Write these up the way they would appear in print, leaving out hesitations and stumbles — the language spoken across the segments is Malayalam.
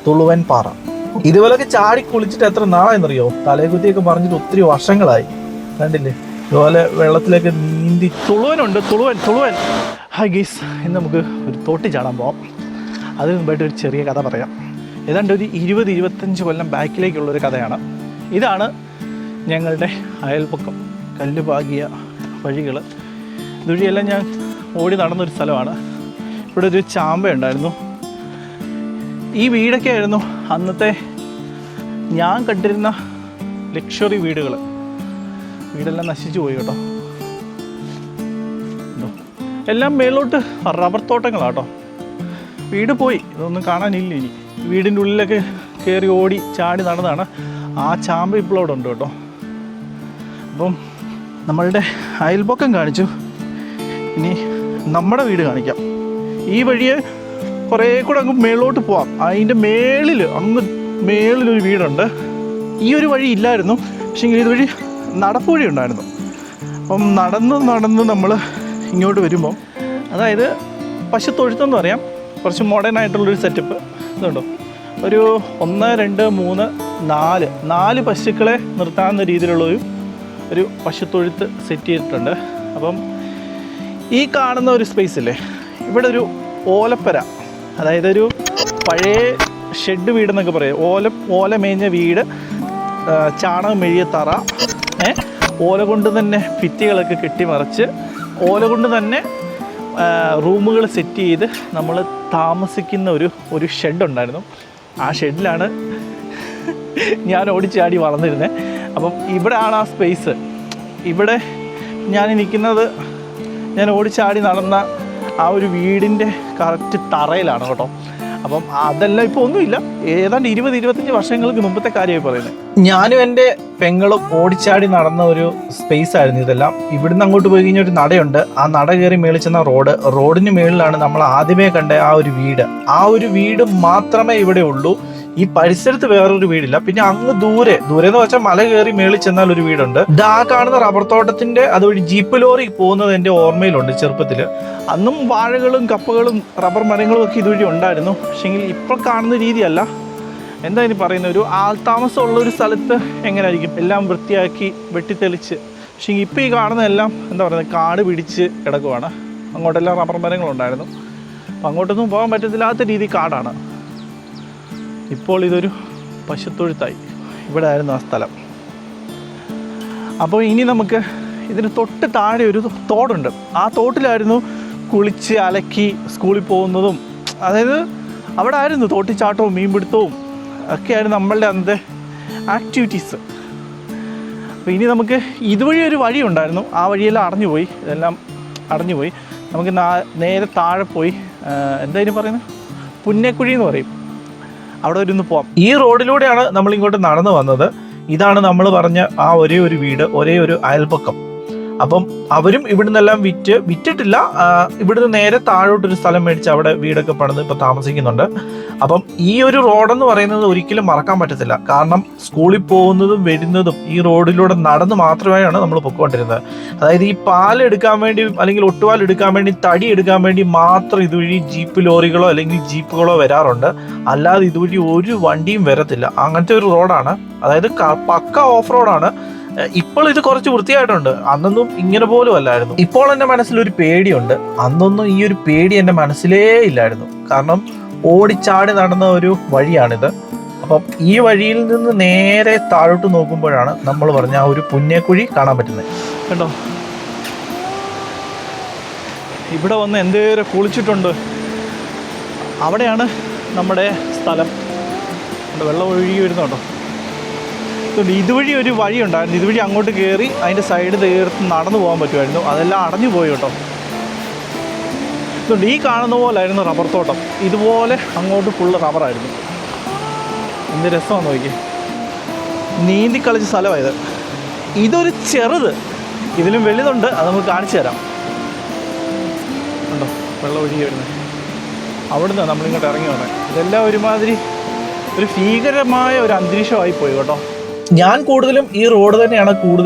തുളുവൻ പാറ. ഇതുപോലൊക്കെ ചാടി കുളിച്ചിട്ട് എത്ര നാളായെന്നറിയോ? തലകുത്തിയൊക്കെ പറഞ്ഞിട്ട് ഒത്തിരി വർഷങ്ങളായി. കണ്ടില്ലേ ഇതുപോലെ വെള്ളത്തിലൊക്കെ നീന്തി. തുളുവനുണ്ട്, തുളുവൻ. ഹായ് ഗീസ്, ഇന്ന് നമുക്ക് ഒരു തോട്ടി ചാടാൻ പോവാം. അതിന് മുമ്പായിട്ട് ഒരു ചെറിയ കഥ പറയാം. ഏതാണ്ട് ഒരു 20-25 കൊല്ലം ബാക്കിലേക്കുള്ളൊരു കഥയാണ്. ഇതാണ് ഞങ്ങളുടെ അയൽപക്കം, കല്ലുപാകിയ വഴികൾ. ഇതുവഴിയെല്ലാം ഞാൻ ഓടി നടന്നൊരു സ്ഥലമാണ്. ഇവിടെ ഒരു ചാമ്പ ഉണ്ടായിരുന്നു. ഈ വീടൊക്കെ ആയിരുന്നു അന്നത്തെ ഞാൻ കണ്ടിരുന്ന ലക്ഷറി വീടെല്ലാം നശിച്ചു പോയി കേട്ടോ. എല്ലാം മേലോട്ട് റബ്ബർ തോട്ടങ്ങളാട്ടോ. വീട് പോയി, ഇതൊന്നും കാണാനില്ല ഇനി. വീടിൻ്റെ ഉള്ളിലൊക്കെ കയറി ഓടി ചാടി നടന്നതാണ്. ആ ചാമ്പ ഇപ്പോൾ അവിടെ ഉണ്ട് കേട്ടോ. അപ്പം നമ്മളുടെ അയൽപക്കം കാണിച്ചു, ഇനി നമ്മുടെ വീട് കാണിക്കാം. ഈ വഴിയെ കുറേ കൂടെ അങ്ങ് മേളിലോട്ട് പോവാം. അതിൻ്റെ മേളിലൊരു വീടുണ്ട്. ഈ ഒരു വഴി ഇല്ലായിരുന്നു, പക്ഷേങ്കിൽ ഇതുവഴി നടപ്പ് വഴി ഉണ്ടായിരുന്നു. അപ്പം നടന്ന് നമ്മൾ ഇങ്ങോട്ട് വരുമ്പോൾ, അതായത് പശുത്തൊഴുത്തെന്ന് പറയാം, കുറച്ച് മോഡേൺ ആയിട്ടുള്ളൊരു സെറ്റപ്പ്. ഇതുണ്ടോ, ഒരു 1, 2, 3, 4 പശുക്കളെ നിർത്താവുന്ന രീതിയിലുള്ളൊരു പശുത്തൊഴുത്ത് സെറ്റ് ചെയ്തിട്ടുണ്ട്. അപ്പം ഈ കാണുന്ന ഒരു സ്പേസ് ഇല്ലേ, ഇവിടെ ഒരു ഓലപ്പര, അതായത് ഒരു പഴയ ഷെഡ് വീടെന്നൊക്കെ പറയും. ഓല മേഞ്ഞ വീട്, ചാണകം മെഴിയ തറ, ഓല കൊണ്ട് തന്നെ ഭിത്തികളൊക്കെ കെട്ടിമറിച്ച് ഓല കൊണ്ട് തന്നെ റൂമുകൾ സെറ്റ് ചെയ്ത് നമ്മൾ താമസിക്കുന്ന ഒരു ഷെഡുണ്ടായിരുന്നു. ആ ഷെഡിലാണ് ഞാൻ ഓടിച്ചാടി വളർന്നിരുന്നത്. അപ്പം ഇവിടെയാണ് ആ സ്പേസ്. ഇവിടെ ഞാൻ നിൽക്കുന്നത്, ഞാൻ ഓടിച്ചാടി നടന്ന ആ ഒരു വീടിൻ്റെ കറക്റ്റ് തറയിലാണ് കേട്ടോ. അപ്പം അതെല്ലാം ഇപ്പോൾ ഒന്നുമില്ല, ഏതാണ്ട് 20-25 വർഷങ്ങൾക്ക് മുമ്പത്തെ കാര്യമായി പറയുന്നത്. ഞാനും എൻ്റെ പെങ്ങളും ഓടിച്ചാടി നടന്ന ഒരു സ്പേസ് ആയിരുന്നു ഇതെല്ലാം. ഇവിടുന്ന് അങ്ങോട്ട് പോയി കഴിഞ്ഞാൽ ഒരു നടയുണ്ട്. ആ നട കയറി മേളിൽ ചെന്ന റോഡിന് മേളിലാണ് നമ്മൾ ആദ്യമേ കണ്ട ആ ഒരു വീട് മാത്രമേ ഇവിടെ ഉള്ളൂ. ഈ പരിസരത്ത് വേറൊരു വീടില്ല. പിന്നെ അങ്ങ് ദൂരെ എന്ന് വെച്ചാൽ മല കയറി മേളിൽ ചെന്നാൽ ഒരു വീടുണ്ട്. ആ കാണുന്ന റബ്ബർ തോട്ടത്തിന്റെ അതുവഴി ജീപ്പ് ലോറി പോകുന്നത് എൻ്റെ ഓർമ്മയിലുണ്ട് ചെറുപ്പത്തില്. അന്നും വാഴകളും കപ്പകളും റബ്ബർ മരങ്ങളും ഒക്കെ ഇതുവഴി ഉണ്ടായിരുന്നു. പക്ഷെങ്കിൽ ഇപ്പോൾ കാണുന്ന രീതിയല്ല. എന്താ ഇനി പറയുന്നത്, ഒരു ആൾത്താമസമുള്ള ഒരു സ്ഥലത്ത് എങ്ങനെയായിരിക്കും, എല്ലാം വൃത്തിയാക്കി വെട്ടിത്തെളിച്ച്. പക്ഷേ ഇപ്പോൾ ഈ കാണുന്നതെല്ലാം എന്താ പറയുന്നത്, കാട് പിടിച്ച് കിടക്കുവാണ്. അങ്ങോട്ടെല്ലാം റബ്ബർ മരങ്ങളുണ്ടായിരുന്നു. അപ്പം അങ്ങോട്ടൊന്നും പോകാൻ പറ്റത്തില്ലാത്ത രീതി കാടാണ്. ഇപ്പോൾ ഇതൊരു പശുത്തൊഴുത്തായി. ഇവിടെ ആയിരുന്നു ആ സ്ഥലം. അപ്പോൾ ഇനി നമുക്ക് ഇതിന് തൊട്ട് താഴെ ഒരു തോടുണ്ട്. ആ തോട്ടിലായിരുന്നു കുളിച്ച് അലക്കി സ്കൂളിൽ പോകുന്നതും. അതായത് അവിടെ ആയിരുന്നു തോട്ടിച്ചാട്ടവും മീൻപിടുത്തവും ഒക്കെയായിരുന്നു നമ്മളുടെ അന്നത്തെ ആക്ടിവിറ്റീസ്. അപ്പോൾ ഇനി നമുക്ക് ഇതുവഴി ഒരു വഴി ഉണ്ടായിരുന്നു. ആ വഴിയെല്ലാം ഇതെല്ലാം അടഞ്ഞുപോയി. നമുക്ക് നേരെ താഴെ പോയി, എന്തായാലും പറയുന്നത്, പുന്നക്കുഴി എന്ന് പറയും, അവിടെ ഒരു പോവാം. ഈ റോഡിലൂടെയാണ് നമ്മൾ ഇങ്ങോട്ട് നടന്നു വന്നത്. ഇതാണ് നമ്മൾ പറഞ്ഞ ആ ഒരേ ഒരു അയൽപക്കം. അപ്പം അവരും ഇവിടുന്നെല്ലാം വിറ്റിട്ടില്ല. ഇവിടുന്ന് നേരെ താഴോട്ടൊരു സ്ഥലം മേടിച്ച് അവിടെ വീടൊക്കെ പണിത് ഇപ്പം താമസിക്കുന്നുണ്ട്. അപ്പം ഈ ഒരു റോഡെന്ന് പറയുന്നത് ഒരിക്കലും മറക്കാൻ പറ്റത്തില്ല. കാരണം സ്കൂളിൽ പോകുന്നതും വരുന്നതും ഈ റോഡിലൂടെ നടന്ന് മാത്രമായാണ് നമ്മൾ പൊയ്ക്കൊണ്ടിരുന്നത്. അതായത് ഈ പാലെടുക്കാൻ വേണ്ടി അല്ലെങ്കിൽ ഒട്ടുപാൽ എടുക്കാൻ വേണ്ടി, തടി എടുക്കാൻ വേണ്ടി മാത്രം ഇതുവഴി ജീപ്പ് ലോറികളോ അല്ലെങ്കിൽ ജീപ്പുകളോ വരാറുണ്ട്. അല്ലാതെ ഇതുവഴി ഒരു വണ്ടിയും വരത്തില്ല. അങ്ങനത്തെ ഒരു റോഡാണ്. അതായത് പക്ക ഓഫ് റോഡാണ്. ഇപ്പോൾ ഇത് കുറച്ച് വൃത്തിയായിട്ടുണ്ട്. അന്നൊന്നും ഇങ്ങനെ പോലും അല്ലായിരുന്നു. ഇപ്പോൾ എൻ്റെ മനസ്സിലൊരു പേടിയുണ്ട്. അന്നൊന്നും ഈ ഒരു പേടി എൻ്റെ മനസ്സിലേ ഇല്ലായിരുന്നു. കാരണം ഓടിച്ചാടി നടന്ന ഒരു വഴിയാണിത്. അപ്പം ഈ വഴിയിൽ നിന്ന് നേരെ താഴോട്ട് നോക്കുമ്പോഴാണ് നമ്മൾ പറഞ്ഞ ആ ഒരു പുന്നക്കുഴി കാണാൻ പറ്റുന്നത്. കണ്ടോ, ഇവിടെ വന്ന് എന്തേരം കുളിച്ചിട്ടുണ്ട്. അവിടെയാണ് നമ്മുടെ സ്ഥലം. വെള്ളം ഒഴുകി വരുന്നുണ്ടോ. ഇതുവഴി ഒരു വഴി ഉണ്ടായിരുന്നു. ഇതുവഴി അങ്ങോട്ട് കയറി അതിൻ്റെ സൈഡ് തീർത്ത് നടന്നു പോകാൻ പറ്റുമായിരുന്നു. അതെല്ലാം അടഞ്ഞു പോയി കേട്ടോ. ഇതുകൊണ്ട് ഈ കാണുന്ന പോലായിരുന്നു റബ്ബർ തോട്ടം. ഇതുപോലെ അങ്ങോട്ട് ഫുള്ള് റബ്ബറായിരുന്നു. എന്ത് രസമാണെന്ന് നോക്കി. നീന്തി കളിച്ച സ്ഥലമായത്. ഇതൊരു ചെറുത്, ഇതിലും വലുതുണ്ട്. അത് നമുക്ക് കാണിച്ചു തരാം. ഉണ്ടോ വെള്ളം ഒഴുകി വരുന്നത്. അവിടുന്ന് നമ്മളിങ്ങോട്ട് ഇറങ്ങി വന്നത്. ഇതെല്ലാം ഒരുമാതിരി ഒരു ഭീകരമായ ഒരു അന്തരീക്ഷമായി പോയി കേട്ടോ. ഞാൻ കൂടുതലും ഈ റോഡ് തന്നെയാണ്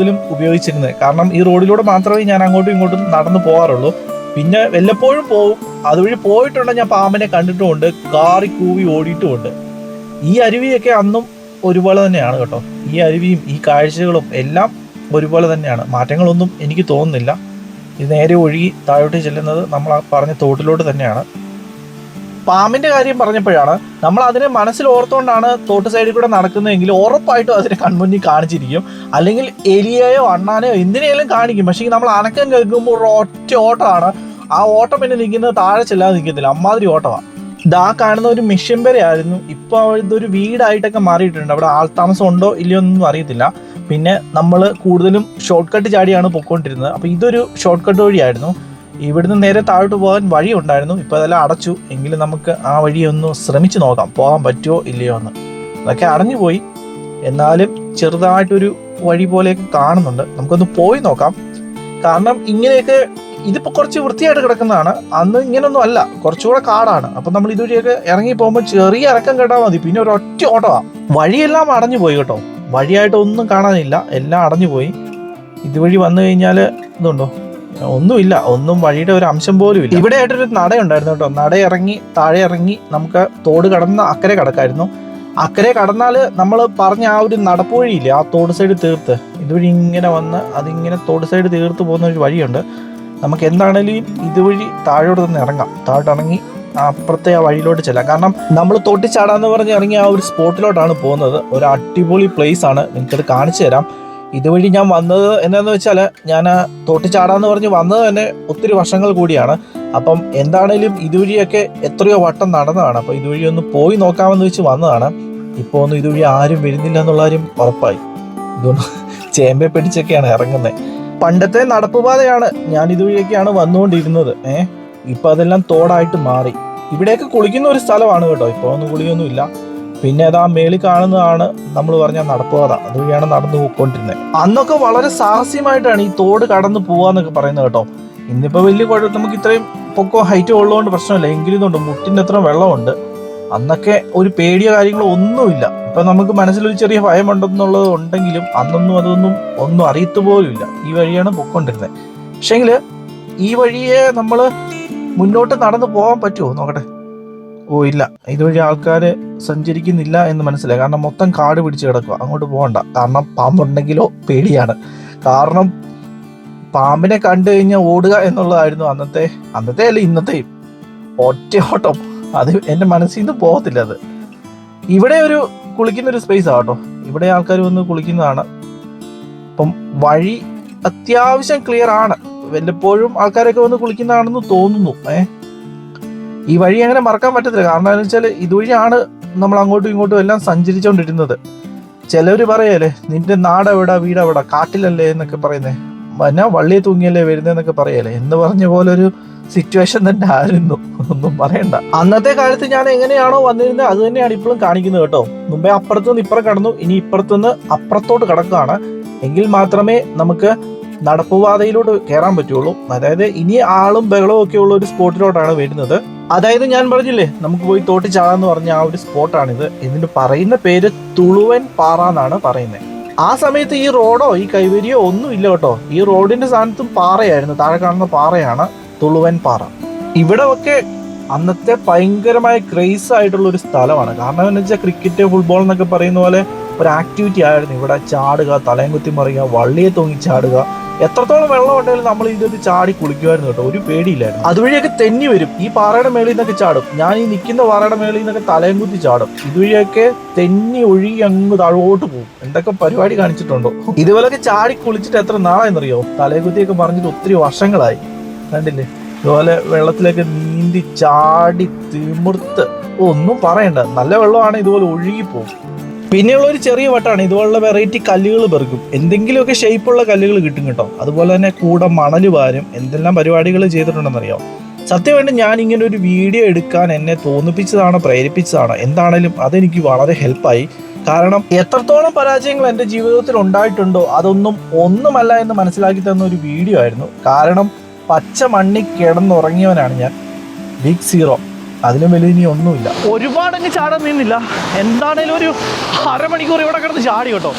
ഉപയോഗിച്ചിരുന്നത്. കാരണം ഈ റോഡിലൂടെ മാത്രമേ ഞാൻ അങ്ങോട്ടും ഇങ്ങോട്ടും നടന്നു പോകാറുള്ളൂ. പിന്നെ വല്ലപ്പോഴും പോവും. അതുവഴി പോയിട്ടുണ്ടെങ്കിൽ ഞാൻ പാമ്പിനെ കണ്ടിട്ടുമുണ്ട്, കാറി കൂവി ഓടിയിട്ടുമുണ്ട്. ഈ അരുവിയൊക്കെ അന്നും ഒരുപോലെ തന്നെയാണ് കേട്ടോ. ഈ അരുവിയും ഈ കാഴ്ചകളും എല്ലാം ഒരുപോലെ തന്നെയാണ്, മാറ്റങ്ങളൊന്നും എനിക്ക് തോന്നുന്നില്ല. ഇത് നേരെ ഒഴുകി താഴോട്ട് ചെല്ലുന്നത് നമ്മൾ ആ പറഞ്ഞ തോട്ടിലോട്ട് തന്നെയാണ്. പാമ്പിൻ്റെ കാര്യം പറഞ്ഞപ്പോഴാണ്, നമ്മൾ അതിനെ മനസ്സിൽ ഓർത്തുകൊണ്ടാണ് തോട്ട് സൈഡിൽ കൂടെ നടക്കുന്നതെങ്കിൽ ഉറപ്പായിട്ടും അതിനെ കൺമുന്നിൽ കാണിച്ചിരിക്കും. അല്ലെങ്കിൽ എലിയെയോ അണ്ണാനെയോ എന്തിനേലും കാണിക്കും. പക്ഷേ നമ്മൾ അനക്കം കേൾക്കുമ്പോൾ ഒരു ഒറ്റ ഓട്ടമാണ്. ആ ഓട്ടം പിന്നെ നിൽക്കുന്നത് താഴെ ചെല്ലാതെ നിൽക്കത്തില്ല, അമ്മാതിരി ഓട്ടമാണ്. ഇതാ കാണുന്ന ഒരു മിഷൻ വരെയായിരുന്നു, ഇപ്പോൾ ഇതൊരു വീടായിട്ടൊക്കെ മാറിയിട്ടുണ്ട്. അവിടെ ആൾതാമസം ഉണ്ടോ ഇല്ലയോ എന്നൊന്നും അറിയത്തില്ല. പിന്നെ നമ്മൾ കൂടുതലും ഷോർട്ട് കട്ട് ചാടിയാണ് പൊയ്ക്കൊണ്ടിരുന്നത്. അപ്പോൾ ഇതൊരു ഷോർട്ട് കട്ട് വഴിയായിരുന്നു. ഇവിടുന്ന് നേരെ താഴോട്ട് പോകാൻ വഴി ഉണ്ടായിരുന്നു, ഇപ്പോൾ അതെല്ലാം അടച്ചു. എങ്കിലും നമുക്ക് ആ വഴി ഒന്ന് ശ്രമിച്ച് നോക്കാം, പോകാൻ പറ്റുമോ ഇല്ലയോ എന്ന്. അതൊക്കെ അടഞ്ഞു പോയി, എന്നാലും ചെറുതായിട്ടൊരു വഴി പോലെയൊക്കെ കാണുന്നുണ്ട്. നമുക്കൊന്ന് പോയി നോക്കാം. കാരണം ഇങ്ങനെയൊക്കെ ഇതിപ്പോൾ കുറച്ച് വൃത്തിയായിട്ട് കിടക്കുന്നതാണ്. അന്ന് ഇങ്ങനൊന്നും അല്ല, കുറച്ചുകൂടെ കാടാണ്. അപ്പം നമ്മൾ ഇതുവഴിയൊക്കെ ഇറങ്ങി പോകുമ്പോൾ ചെറിയ ഇറക്കം കേട്ടാൽ മതി, പിന്നെ ഒരു ഒറ്റ ഓട്ടമാണ്. വഴിയെല്ലാം അടഞ്ഞു പോയി കേട്ടോ, വഴിയായിട്ടൊന്നും കാണാനില്ല, എല്ലാം അടഞ്ഞു പോയി. ഇതുവഴി വന്നു കഴിഞ്ഞാൽ ഇതുണ്ടോ, ഒന്നുമില്ല, ഒന്നും വഴിയുടെ ഒരു അംശം പോലും ഇല്ല. ഇവിടെ ആയിട്ടൊരു നട ഉണ്ടായിരുന്നു കേട്ടോ. നട ഇറങ്ങി താഴെ ഇറങ്ങി നമുക്ക് തോട് കടന്ന് അക്കരെ കടക്കായിരുന്നു. അക്കരെ കടന്നാൽ നമ്മൾ പറഞ്ഞ ആ ഒരു നടപ്പുവഴിയില്ലേ, ആ തോട് സൈഡ് തീർത്ത് ഇതുവഴി ഇങ്ങനെ വന്ന് അതിങ്ങനെ തോട് സൈഡ് തീർത്ത് പോകുന്ന ഒരു വഴിയുണ്ട്. നമുക്ക് എന്താണേലും ഇതുവഴി താഴോട്ട് തന്നെ ഇറങ്ങാം. താഴോട്ട് ഇറങ്ങി അപ്പുറത്തെ ആ വഴിയിലോട്ട് ചെല്ലാം. കാരണം നമ്മൾ തോട്ടിച്ചാടാന്ന് പറഞ്ഞ് ഇറങ്ങി ആ ഒരു സ്പോട്ടിലോട്ടാണ് പോകുന്നത്. ഒരു അടിപൊളി പ്ലേസ് ആണ്, എനിക്കത് കാണിച്ചു തരാം. ഇതുവഴി ഞാൻ വന്നത് എന്താണെന്ന് വെച്ചാൽ, ഞാൻ തോട്ടിച്ചാടാന്ന് പറഞ്ഞ് വന്നത് തന്നെ ഒത്തിരി വർഷങ്ങൾ കൂടിയാണ്. അപ്പം എന്താണേലും ഇതുവഴിയൊക്കെ എത്രയോ വട്ടം നടന്നതാണ്. അപ്പോൾ ഇതുവഴി ഒന്ന് പോയി നോക്കാമെന്ന് വെച്ച് വന്നതാണ്. ഇപ്പോൾ ഒന്നും ഇതുവഴി ആരും വരുന്നില്ല എന്നുള്ള കാര്യം ഉറപ്പായി. ഇതൊന്ന് ചേമ്പെ പിടിച്ചൊക്കെയാണ് ഇറങ്ങുന്നത്. പണ്ടത്തെ നടപ്പുപാതയാണ്, ഞാൻ ഇതുവഴിയൊക്കെയാണ് വന്നുകൊണ്ടിരുന്നത്. ഇപ്പം അതെല്ലാം തോടായിട്ട് മാറി. ഇവിടെയൊക്കെ കുളിക്കുന്ന ഒരു സ്ഥലമാണ് കേട്ടോ. ഇപ്പോൾ ഒന്നും കുളിയൊന്നും ഇല്ല. പിന്നെ അതാ മേളിൽ കാണുന്നതാണ് നമ്മൾ പറഞ്ഞ നടപ്പുപാത, അതുവഴിയാണ് നടന്നു പോയിക്കൊണ്ടിരുന്നത്. അന്നൊക്കെ വളരെ സാഹസ്യമായിട്ടാണ് ഈ തോട് കടന്നു പോവാന്നൊക്കെ പറയുന്നത് കേട്ടോ. ഇന്നിപ്പോൾ വലിയ കുഴപ്പം, നമുക്ക് ഇത്രയും പൊക്കോ ഹൈറ്റ് ഉള്ളതുകൊണ്ട് പ്രശ്നമില്ല. എങ്കിലും ഇതുണ്ട്, മുട്ടിൻ്റെ അത്ര വെള്ളമുണ്ട്. അന്നൊക്കെ ഒരു പേടിയോ കാര്യങ്ങളോ ഒന്നുമില്ല. ഇപ്പം നമുക്ക് മനസ്സിലൊരു ചെറിയ ഭയമുണ്ടെന്നുള്ളത് ഉണ്ടെങ്കിലും അന്നൊന്നും അതൊന്നും ഒന്നും അറിയത്തു പോലും ഇല്ല. ഈ വഴിയാണ് പൊയ്ക്കൊണ്ടിരുന്നത്. പക്ഷേങ്കിൽ ഈ വഴിയെ നമ്മൾ മുന്നോട്ട് നടന്നു പോകാൻ പറ്റുമോ നോക്കട്ടെ. ഓ ഇല്ല, ഇതുവഴി ആൾക്കാർ സഞ്ചരിക്കുന്നില്ല എന്ന് മനസ്സിലായി. കാരണം മൊത്തം കാട് പിടിച്ച് കിടക്കുക, അങ്ങോട്ട് പോകണ്ട. കാരണം പാമ്പുണ്ടെങ്കിലോ പേടിയാണ്. കാരണം പാമ്പിനെ കണ്ടു കഴിഞ്ഞാൽ ഓടുക എന്നുള്ളതായിരുന്നു അന്നത്തെ അല്ല ഇന്നത്തെയും ഒറ്റ ഓട്ടം. അത് എൻ്റെ മനസ്സിൽ നിന്ന് പോകത്തില്ല. അത് ഇവിടെ ഒരു കുളിക്കുന്നൊരു സ്പേസാണ് കേട്ടോ. ഇവിടെ ആൾക്കാർ വന്ന് കുളിക്കുന്നതാണ്. അപ്പം വഴി അത്യാവശ്യം ക്ലിയർ ആണ്. വല്ലപ്പോഴും ആൾക്കാരൊക്കെ വന്ന് കുളിക്കുന്നതാണെന്ന് തോന്നുന്നു. ഈ വഴി അങ്ങനെ മറക്കാൻ പറ്റത്തില്ല. കാരണം എന്താണെന്ന് വെച്ചാൽ ഇതുവഴിയാണ് നമ്മൾ അങ്ങോട്ടും ഇങ്ങോട്ടും എല്ലാം സഞ്ചരിച്ചുകൊണ്ടിരുന്നത്. ചിലവർ പറയല്ലേ, നിന്റെ നാടെവിടാ വീടെവിടാ കാട്ടിലല്ലേ എന്നൊക്കെ പറയുന്നേ, എന്നാ വള്ളിയെ തൂങ്ങിയല്ലേ വരുന്നതെന്നൊക്കെ പറയല്ലേ എന്ന് പറഞ്ഞ പോലെ ഒരു സിറ്റുവേഷൻ തന്നെ ആയിരുന്നു. ഒന്നും പറയണ്ട. അന്നത്തെ കാലത്ത് ഞാൻ എങ്ങനെയാണോ വന്നിരുന്നത് അത് തന്നെയാണ് ഇപ്പോഴും കാണിക്കുന്നത് കേട്ടോ. മുമ്പേ അപ്പുറത്തുനിന്ന് ഇപ്പുറം കടന്നു, ഇനി ഇപ്പുറത്തുനിന്ന് അപ്പുറത്തോട്ട് കിടക്കുകയാണ്. എങ്കിൽ മാത്രമേ നമുക്ക് നടപ്പുപാതയിലോട്ട് കയറാൻ പറ്റുള്ളൂ. അതായത് ഇനി ആളും ബഹളവും ഒക്കെ ഉള്ള ഒരു സ്പോട്ടിലോട്ടാണ് വരുന്നത്. അതായത് ഞാൻ പറഞ്ഞില്ലേ, നമുക്ക് പോയി തോട്ടി ചാടാന്ന് പറഞ്ഞ ആ ഒരു സ്പോട്ടാണിത്. ഇതിന് പറയുന്ന പേര് തുളുവൻ പാറ എന്നാണ് പറയുന്നത്. ആ സമയത്ത് ഈ റോഡോ ഈ കൈവരിയോ ഒന്നും ഇല്ല കേട്ടോ. ഈ റോഡിന്റെ സ്ഥാനത്തും പാറയായിരുന്നു. താഴെ കാണുന്ന പാറയാണ് തുളുവൻ പാറ. ഇവിടെ ഒക്കെ അന്നത്തെ ഭയങ്കരമായ ക്രേസ് ആയിട്ടുള്ള ഒരു സ്ഥലമാണ്. കാരണം എന്ന് വെച്ചാൽ ക്രിക്കറ്റ്, ഫുട്ബോൾ എന്നൊക്കെ പറയുന്ന പോലെ ഒരു ആക്ടിവിറ്റി ആയിരുന്നു ഇവിടെ. ചാടുക, തലയും കുത്തി മറിയുക, വള്ളിയെ തൂങ്ങി ചാടുക. എത്രത്തോളം വെള്ളം ഉണ്ടെങ്കിലും നമ്മൾ ഇതിൽ ചാടി കുളിക്കുമായിരുന്നു കേട്ടോ. ഒരു പേടിയില്ലായിരുന്നു. അതുവഴിയൊക്കെ തെന്നി വരും. ഈ പാറയുടെ മേളിൽ നിന്നൊക്കെ ചാടും. ഞാൻ ഈ നിൽക്കുന്ന പാറയുടെ മേളിൽ നിന്നൊക്കെ തലയും കുത്തി ചാടും. ഇതുവഴിയൊക്കെ തെന്നി ഒഴുകി അങ്ങ് താഴോട്ട് പോകും. എന്തൊക്കെ പരിപാടി കാണിച്ചിട്ടുണ്ടോ. ഇതുപോലൊക്കെ ചാടി കുളിച്ചിട്ട് എത്ര നാളെന്നറിയോ. തലയും കുത്തിയൊക്കെ പറഞ്ഞിട്ട് ഒത്തിരി വർഷങ്ങളായി. കണ്ടില്ലേ, ഇതുപോലെ വെള്ളത്തിലേക്ക് നീന്തി ചാടി തിമിർത്ത് ഒന്നും പറയണ്ട. നല്ല വെള്ളമാണ്, ഇതുപോലെ ഒഴുകിപ്പോകും. പിന്നെയുള്ള ഒരു ചെറിയ വട്ടാണ്. ഇതുപോലുള്ള വെറൈറ്റി കല്ലുകൾ പെറുക്കും. എന്തെങ്കിലുമൊക്കെ ഷേപ്പുള്ള കല്ലുകൾ കിട്ടും കേട്ടോ. അതുപോലെ തന്നെ കൂടെ മണൽ വാരും. എന്തെല്ലാം പരിപാടികൾ ചെയ്തിട്ടുണ്ടെന്നറിയാം. സത്യമായിട്ട് ഞാൻ ഇങ്ങനെ ഒരു വീഡിയോ എടുക്കാൻ എന്നെ തോന്നിപ്പിച്ചതാണ്, പ്രേരിപ്പിച്ചതാണ്. എന്താണേലും അതെനിക്ക് വളരെ ഹെൽപ്പായി. കാരണം എത്രത്തോളം പരാജയങ്ങൾ എൻ്റെ ജീവിതത്തിൽ ഉണ്ടായിട്ടുണ്ടോ അതൊന്നും ഒന്നുമല്ല എന്ന് മനസ്സിലാക്കി തന്ന ഒരു വീഡിയോ ആയിരുന്നു. കാരണം പച്ച മണ്ണി കിടന്നുറങ്ങിയവനാണ് ഞാൻ. Big zero. അതിലും വലിയ ഇനി ഒന്നുമില്ല. ഒരുപാടങ്ങ് ചാടാൻ നിന്നില്ല. എന്താണേലും ഒരു അരമണിക്കൂർ ഇവിടെ കിടന്ന് ചാടി കേട്ടോ.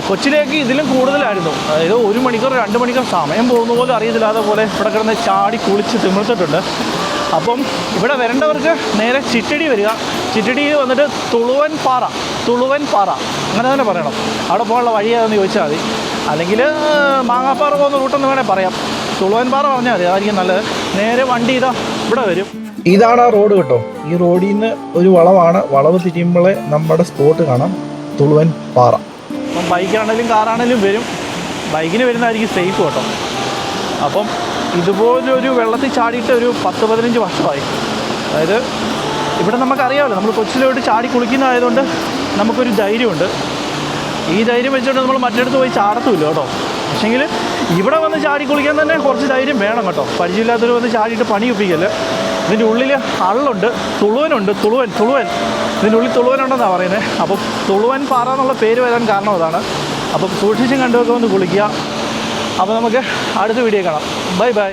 കൊച്ചിലേക്ക് ഇതിലും കൂടുതലായിരുന്നു. അതായത് 1 മണിക്കൂർ 2 മണിക്കൂർ സമയം പോകുന്ന പോലും അറിയത്തില്ലാതെ പോലെ ഇവിടെ കിടന്ന് ചാടി കുളിച്ച് തിമിർത്തിട്ടുണ്ട്. അപ്പം ഇവിടെ വരേണ്ടവർക്ക് നേരെ ചിറ്റടി വരിക. ചിറ്റടി വന്നിട്ട് തുളുവൻ പാറ അങ്ങനെ തന്നെ പറയണം. അവിടെ പോകാനുള്ള വഴി ഏതെന്ന് ചോദിച്ചാൽ മതി. അല്ലെങ്കിൽ മാങ്ങാപ്പാറ പോകുന്ന റൂട്ടെന്ന് വേണേൽ പറയാം. തുളുവൻ പാറ പറഞ്ഞാൽ മതി, അതായിരിക്കും നല്ലത്. നേരെ വണ്ടി ഇതാ ഇവിടെ വരും. ഇതാണ് ആ റോഡ് കേട്ടോ. ഈ റോഡിൽ നിന്ന് ഒരു വളവാണ്. വളവ് തിരിയുമ്പോഴേ നമ്മുടെ സ്പോട്ട് കാണാം, തുളുവൻ പാറ. അപ്പം ബൈക്കാണെങ്കിലും കാറാണെങ്കിലും വരും. ബൈക്കിന് വരുന്നതായിരിക്കും സേഫ് കേട്ടോ. അപ്പം ഇതുപോലൊരു വെള്ളത്തിൽ ചാടിയിട്ട് ഒരു 10-15 വർഷമായി. അതായത് ഇവിടെ നമുക്കറിയാമല്ലോ, നമ്മൾ കൊച്ചിലോട്ട് ചാടി കുളിക്കുന്നതായതുകൊണ്ട് നമുക്കൊരു ധൈര്യമുണ്ട്. ഈ ധൈര്യം വെച്ചുകൊണ്ട് നമ്മൾ മറ്റിടത്ത് പോയി ചാടത്തുമില്ല കേട്ടോ. പക്ഷേങ്കിൽ ഇവിടെ വന്ന് ചാടി കുളിക്കാൻ തന്നെ കുറച്ച് ധൈര്യം വേണം കേട്ടോ. പരിചയമില്ലാത്തവർ വന്ന് ചാടിയിട്ട് പണി ഒപ്പിക്കല്. ഇതിൻ്റെ ഉള്ളിൽ അള്ളുണ്ട്, തുളുവൻ ഇതിൻ്റെ ഉള്ളിൽ തുളുവനുണ്ടെന്നാണ് പറയുന്നത്. അപ്പം തുളുവൻ പാറ എന്നുള്ള പേര് വരാൻ കാരണം അതാണ്. അപ്പം സൂക്ഷിച്ചും കണ്ടുമൊക്കെ വന്ന് കുളിക്കുക. അപ്പോൾ നമുക്ക് അടുത്ത വീഡിയോ കാണാം. ബൈ.